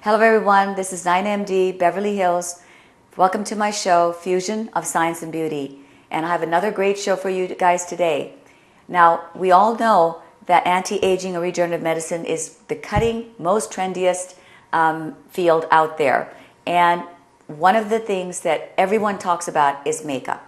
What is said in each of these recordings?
Hello everyone, this is NainaMD, Beverly Hills. Welcome to my show, Fusion of Science and Beauty. And I have another great show for you guys today. Now, we all know that anti-aging or regenerative medicine is the cutting, most trendiest field out there. And one of the things that everyone talks about is makeup.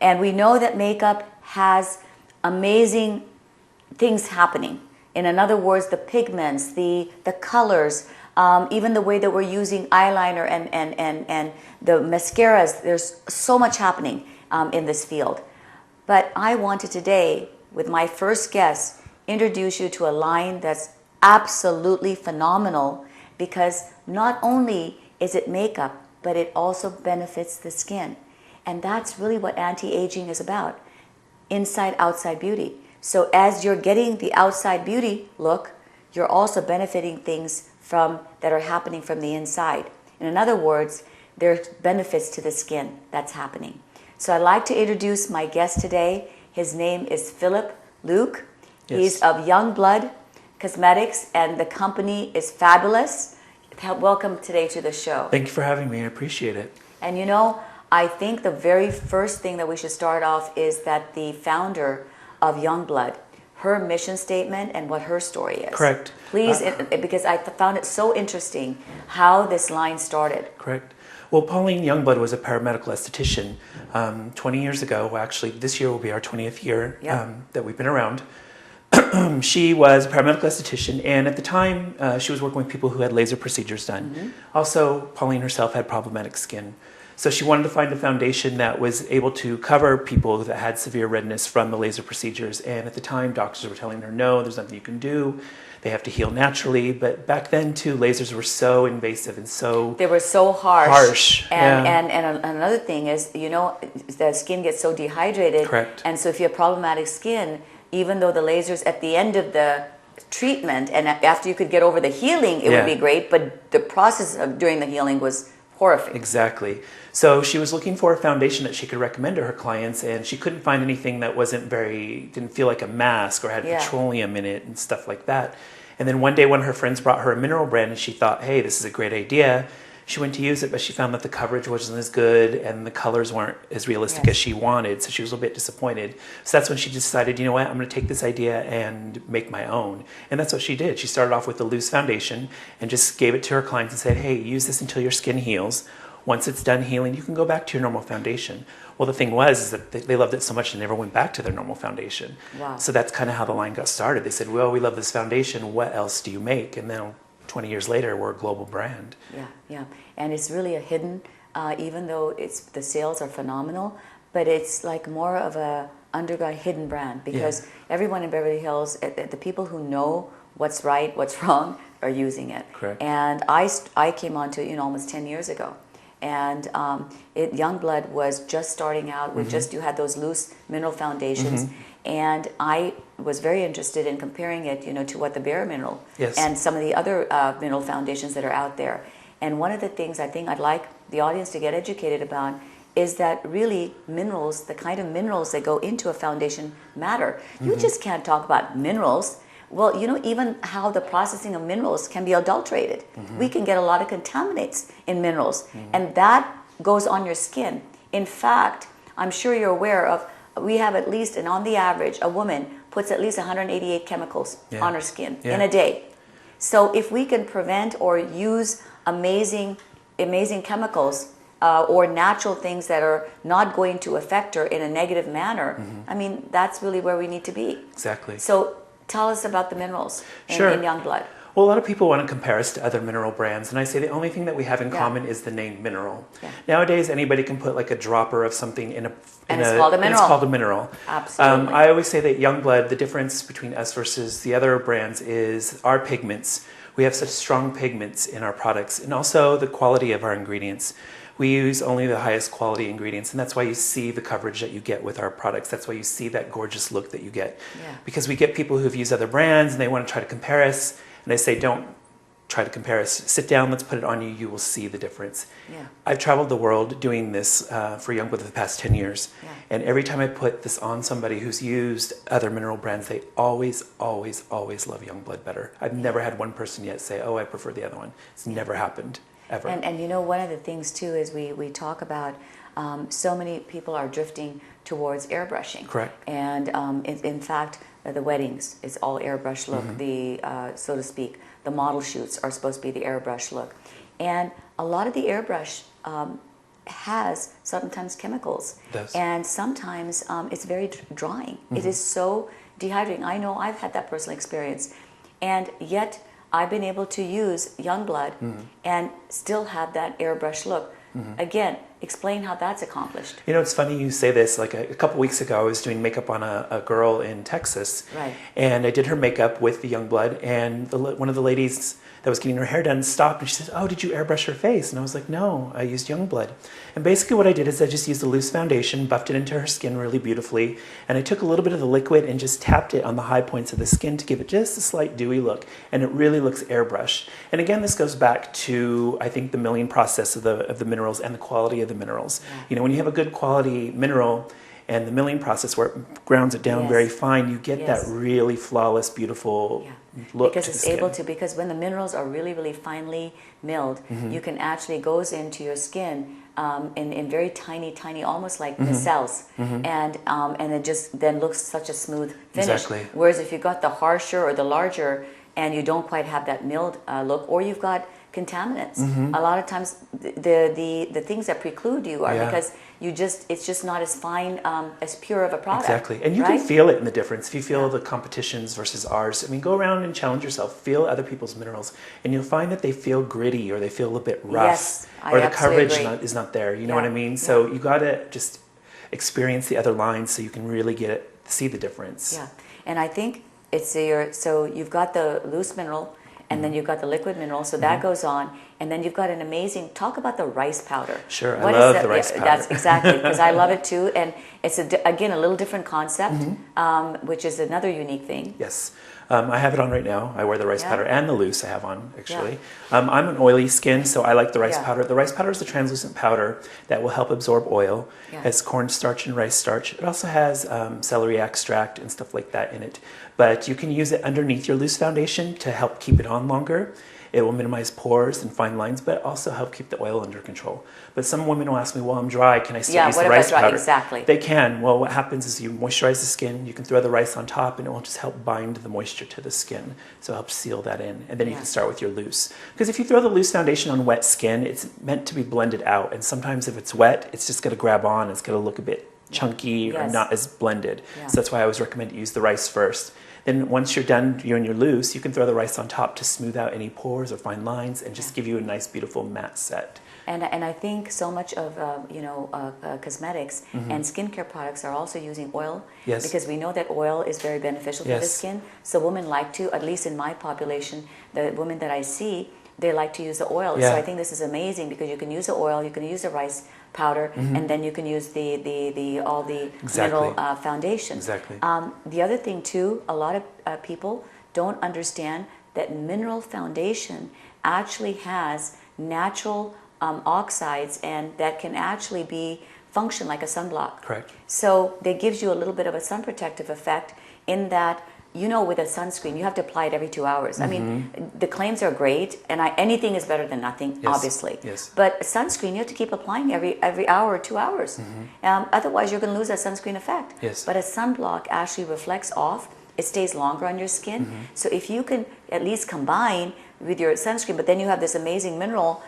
And we know that makeup has amazing things happening. In other words, the pigments, the colors, even the way that we're using eyeliner and the mascaras, there's so much happening in this field. But I wanted today, with my first guest, introduce you to a line that's absolutely phenomenal, because not only is it makeup, but it also benefits the skin. And that's really what anti-aging is about, inside-outside beauty. So as you're getting the outside beauty look, you're also benefiting things that are happening from the inside. In other words, there's benefits to the skin that's happening. So I'd like to introduce my guest today. His name is Philip Luque. Yes. He's of Young Blood Cosmetics, and the company is fabulous. Welcome today to the show. Thank you for having me. I appreciate it. And you know, I think the very first thing that we should start off is that the founder of Young Blood, her mission statement and what her story is. Correct. Please, because I found it so interesting how this line started. Correct. Well, Pauline Youngblood was a paramedical esthetician 20 years ago. Well, actually, this year will be our 20th year that we've been around. She was a paramedical esthetician, and at the time, she was working with people who had laser procedures done. Mm-hmm. Also, Pauline herself had problematic skin. So she wanted to find a foundation that was able to cover people that had severe redness from the laser procedures. And at the time, doctors were telling her, no, there's nothing you can do. They have to heal naturally. But back then, too, lasers were so invasive and so... They were so harsh. And another thing is, you know, the skin gets so dehydrated. Correct. And so if you have problematic skin, even though the lasers at the end of the treatment and after you could get over the healing, it would be great. But the process of during the healing was horrific. Exactly. So she was looking for a foundation that she could recommend to her clients, and she couldn't find anything that didn't feel like a mask or had petroleum in it and stuff like that. And then one day one of her friends brought her a mineral brand, and she thought, hey, this is a great idea. She went to use it, but she found that the coverage wasn't as good and the colors weren't as realistic as she wanted, so she was a little bit disappointed. So that's when she decided, you know what, I'm going to take this idea and make my own. And that's what she did. She started off with a loose foundation and just gave it to her clients and said, hey, use this until your skin heals. Once it's done healing, you can go back to your normal foundation. Well, the thing was that they loved it so much they never went back to their normal foundation. Wow. So that's kind of how the line got started. They said, well, we love this foundation. What else do you make? And then 20 years later, we're a global brand. Yeah. And it's really a hidden, even though the sales are phenomenal, but it's like more of a underground hidden brand, because everyone in Beverly Hills, the people who know what's right, what's wrong, are using it. Correct. And I came onto it, almost 10 years ago. And Young Blood was just starting out. You had those loose mineral foundations. And I was very interested in comparing it, to what the Bare Mineral and some of the other mineral foundations that are out there. And one of the things I think I'd like the audience to get educated about is that really minerals, the kind of minerals that go into a foundation matter. You just can't talk about minerals. Well, even how the processing of minerals can be adulterated. We can get a lot of contaminants in minerals, and that goes on your skin. In fact, I'm sure you're aware of, we have at least, and on the average, a woman puts at least 188 chemicals on her skin in a day. So if we can prevent or use amazing chemicals or natural things that are not going to affect her in a negative manner, I mean, that's really where we need to be. Exactly. So tell us about the minerals in Young Blood. Well, a lot of people want to compare us to other mineral brands, and I say the only thing that we have in common is the name mineral. Nowadays, anybody can put like a dropper of something in and it's called a mineral. And it's called a mineral. Absolutely. I always say that Young Blood, the difference between us versus the other brands is our pigments. We have such strong pigments in our products, and also the quality of our ingredients. We use only the highest quality ingredients, and that's why you see the coverage that you get with our products. That's why you see that gorgeous look that you get. Because we get people who've used other brands, and they want to try to compare us, and they say, don't try to compare us. Sit down, let's put it on you. You will see the difference. Yeah. I've traveled the world doing this for Youngblood for the past 10 years. Yeah. And every time I put this on somebody who's used other mineral brands, they always, always, always love Youngblood better. I've never had one person yet say, oh, I prefer the other one. It's never happened, ever. And you know, one of the things too is we talk about so many people are drifting towards airbrushing. Correct. And in fact, the weddings is all airbrush look, the so to speak. The model shoots are supposed to be the airbrush look. And a lot of the airbrush has sometimes chemicals. It does. And sometimes it's very drying. It is so dehydrating. I know I've had that personal experience. And yet I've been able to use Youngblood and still have that airbrush look. Again, explain how that's accomplished. You know, it's funny you say this. Like a couple weeks ago, I was doing makeup on a girl in Texas. Right. And I did her makeup with the Youngblood, and one of the ladies that was getting her hair done stopped and she said, oh, did you airbrush her face? And I was like, no, I used Youngblood. And basically what I did is I just used a loose foundation, buffed it into her skin really beautifully, and I took a little bit of the liquid and just tapped it on the high points of the skin to give it just a slight dewy look. And it really looks airbrushed. And again, this goes back to, I think, the milling process of the minerals and the quality of the minerals. Yeah. You know, when you have a good quality mineral, and the milling process where it grounds it down very fine, you get that really flawless, beautiful look because to the it's skin. able to, because when the minerals are really, really finely milled, you can actually goes into your skin in very tiny, almost like cells, and it just then looks such a smooth finish. Exactly. Whereas if you got the harsher or the larger, and you don't quite have that milled look, or you've got contaminants. A lot of times the things that preclude you are because it's just not as fine, as pure of a product. Exactly. And you can feel it in the difference. If you feel the competitions versus ours, I mean, go around and challenge yourself. Feel other people's minerals, and you'll find that they feel gritty, or they feel a little bit rough, or the coverage is not there. You know what I mean? So you got to just experience the other lines so you can really see the difference. Yeah. And I think it's so you've got the loose mineral, and then you've got the liquid mineral, so that goes on, and then you've got an amazing, talk about the rice powder. Sure, I love the rice powder. That's exactly, because I love it too, and it's, again, a little different concept, which is another unique thing. Yes. I have it on right now. I wear the rice powder and the loose I have on, actually. I'm an oily skin, so I like the rice powder. The rice powder is a translucent powder that will help absorb oil. It has cornstarch and rice starch. It also has celery extract and stuff like that in it. But you can use it underneath your loose foundation to help keep it on longer. It will minimize pores and fine lines, but also help keep the oil under control. But some women will ask me, well, I'm dry, can I still use the rice powder? Exactly. They can. Well, what happens is you moisturize the skin, you can throw the rice on top, and it will just help bind the moisture to the skin. So it helps seal that in. And then you can start with your loose. Because if you throw the loose foundation on wet skin, it's meant to be blended out. And sometimes if it's wet, it's just going to grab on. It's going to look a bit chunky or not as blended. So that's why I always recommend you use the rice first. Then once you're done, you're in your loose, you can throw the rice on top to smooth out any pores or fine lines and just give you a nice, beautiful matte set. And I think so much of cosmetics and skincare products are also using oil, because we know that oil is very beneficial for the skin. So women like to, at least in my population, the women that I see, they like to use the oil. So I think this is amazing because you can use the oil, you can use the rice powder, and then you can use all the mineral foundation. Exactly. The other thing too, a lot of people don't understand that mineral foundation actually has natural oxides, and that can actually function like a sunblock. Correct. So they gives you a little bit of a sun protective effect in that, you know, with a sunscreen, you have to apply it every 2 hours. I mean, the claims are great, and anything is better than nothing, obviously. Yes. But sunscreen, you have to keep applying every hour or 2 hours. Otherwise, you're going to lose that sunscreen effect. Yes. But a sunblock actually reflects off. It stays longer on your skin. So if you can at least combine with your sunscreen, but then you have this amazing mineral,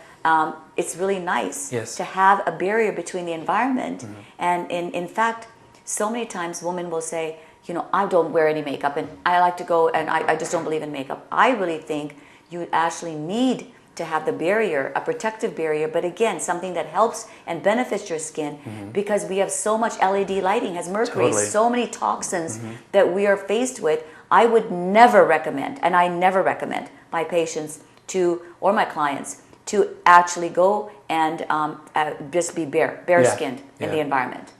it's really nice to have a barrier between the environment. And in fact, so many times women will say, you know, I don't wear any makeup, and I like to go, and I just don't believe in makeup. I really think you actually need to have the barrier, a protective barrier, but again, something that helps and benefits your skin, because we have so much LED lighting, has mercury, so many toxins that we are faced with. I would never recommend, and I never recommend my patients or my clients to actually go and just be bare-skinned in the environment.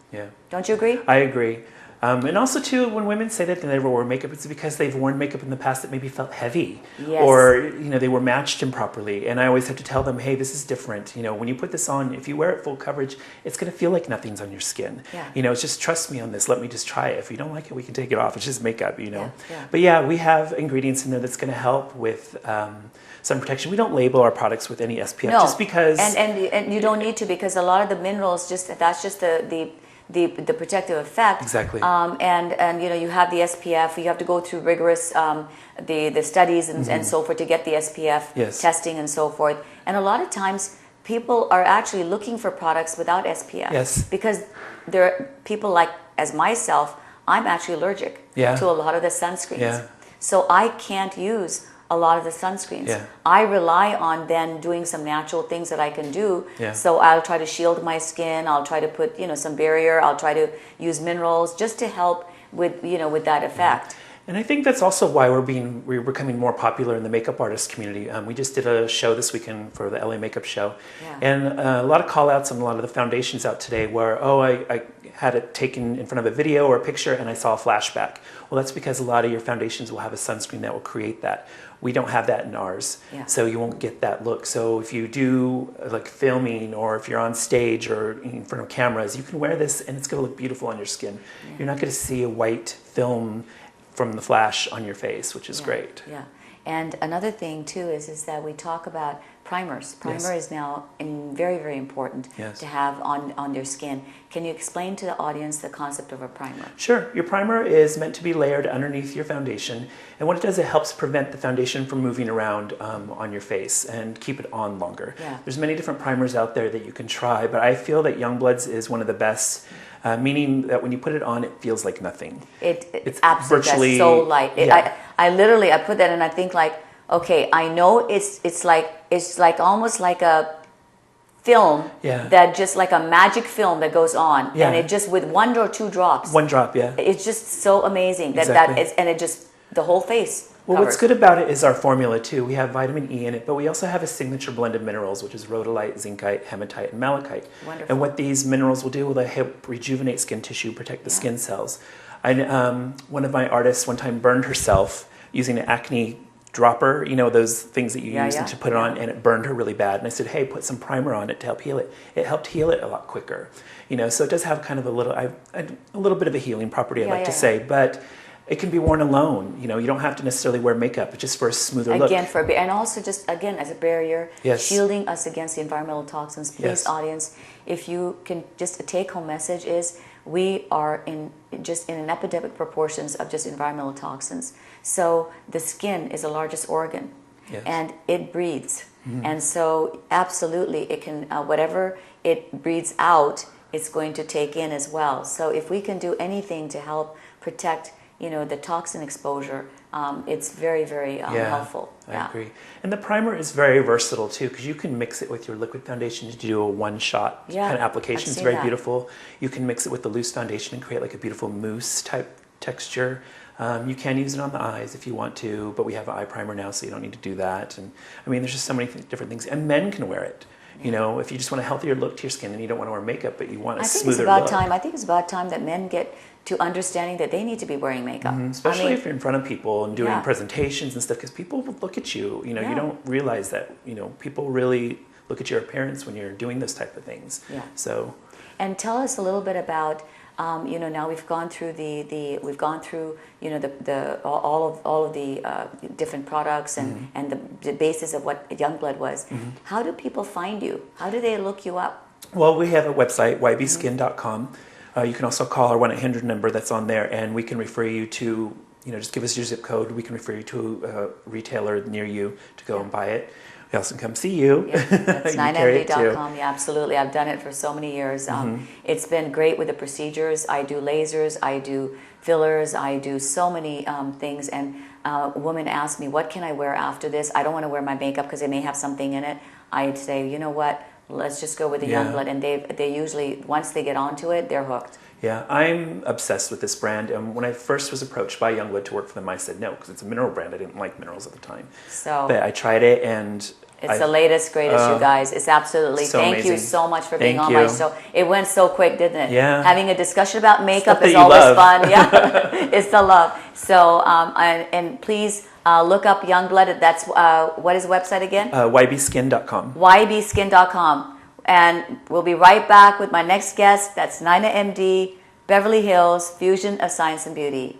Don't you agree? I agree. And also, too, when women say that they never wear makeup, it's because they've worn makeup in the past that maybe felt heavy, Yes. or they were matched improperly. And I always have to tell them, hey, this is different. When you put this on, if you wear it full coverage, it's going to feel like nothing's on your skin. Yeah. It's just trust me on this. Let me just try it. If you don't like it, we can take it off. It's just makeup. Yeah. But yeah, we have ingredients in there that's going to help with sun protection. We don't label our products with any SPF just because. And you don't need to, because a lot of the minerals that's just the protective effect. Exactly. And you have the SPF. You have to go through rigorous the studies and so forth to get the SPF testing and so forth. And a lot of times people are actually looking for products without SPF. Yes. Because there are people like as myself, I'm actually allergic to a lot of the sunscreens. Yeah. So I can't use a lot of the sunscreens. Yeah. I rely on then doing some natural things that I can do. Yeah. So I'll try to shield my skin. I'll try to put some barrier. I'll try to use minerals just to help with with that effect. And I think that's also why we're becoming more popular in the makeup artist community. We just did a show this weekend for the LA Makeup Show, and a lot of call outs on a lot of the foundations out today where, I had it taken in front of a video or a picture and I saw a flashback. Well, that's because a lot of your foundations will have a sunscreen that will create that. We don't have that in ours, so you won't get that look. So if you do like filming, or if you're on stage or in front of cameras, you can wear this and it's going to look beautiful on your skin. You're not going to see a white film from the flash on your face, which is great. Yeah. And another thing too is that we talk about primers. Primer is now very, very important to have on their skin. Can you explain to the audience the concept of a primer? Sure. Your primer is meant to be layered underneath your foundation, and what it does, it helps prevent the foundation from moving around on your face and keep it on longer. There's many different primers out there that you can try, but I feel that Youngblood's is one of the best. Meaning that when you put it on, it feels like nothing. It's absolutely so light. I literally put that and I think like, okay, I know it's like almost like a film that just like a magic film that goes on, and it just with 1 or 2 drops. 1 drop, It's just so amazing that is, and it just the whole face. Well, what's good about it is our formula too. We have vitamin E in it, but we also have a signature blend of minerals, which is rhodolite, zincite, hematite, and malachite. Wonderful. And what these minerals will do, will they help rejuvenate skin tissue, protect the skin cells. One of my artists one time burned herself using an acne dropper, those things that you use to put it on, and it burned her really bad. And I said, hey, put some primer on it to help heal it. It helped heal it a lot quicker. So it does have kind of a little bit of a healing property, I like to say, but it can be worn alone. You don't have to necessarily wear makeup, just for a smoother look. And also just again as a barrier, shielding us against the environmental toxins. Please, audience, if you can, just a take-home message is we are in an epidemic proportions of just environmental toxins. So the skin is the largest organ, and it breathes, and so absolutely it can whatever it breathes out, it's going to take in as well. So if we can do anything to help protect the toxin exposure, it's very, very helpful. I agree. And the primer is very versatile too, because you can mix it with your liquid foundation to do a one-shot kind of application. It's very beautiful. You can mix it with the loose foundation and create like a beautiful mousse type texture. You can use it on the eyes if you want to, but we have an eye primer now, so you don't need to do that. And I mean, there's just so many different things. And men can wear it. If you just want a healthier look to your skin and you don't want to wear makeup, but you want a smoother look. I think it's about time that men get to understanding that they need to be wearing makeup. Especially if you're in front of people and doing presentations and stuff, because people will look at you. You don't realize that, people really look at your appearance when you're doing those type of things. So. And tell us a little bit about, now we've gone through all of the different products and the basis of what Youngblood was. How do people find you? How do they look you up? Well, we have a website, ybskin.com. You can also call our 1-800 number that's on there, and we can refer you to, just give us your zip code. We can refer you to a retailer near you to go and buy it. We also come see you. That's NainaMD.com. Yeah, absolutely. I've done it for so many years. It's been great with the procedures. I do lasers. I do fillers. I do so many things. And a woman asked me, what can I wear after this? I don't want to wear my makeup because it may have something in it. I'd say, you know what? Let's just go with the Youngblood. And they usually, once they get onto it, they're hooked. Yeah, I'm obsessed with this brand. And when I first was approached by Youngblood to work for them, I said no, because it's a mineral brand. I didn't like minerals at the time. But I tried it, and It's the latest, greatest, you guys. It's absolutely. So thank you amazing. so much for being Thank on you. my show. It went so quick, didn't it? Yeah. Having a discussion about makeup Stuff that is you always love. fun. Yeah, it's the love. So, and please look up Youngblood. That's what is the website again? ybskin.com. ybskin.com. And we'll be right back with my next guest. That's NainaMD, Beverly Hills, Fusion of Science and Beauty.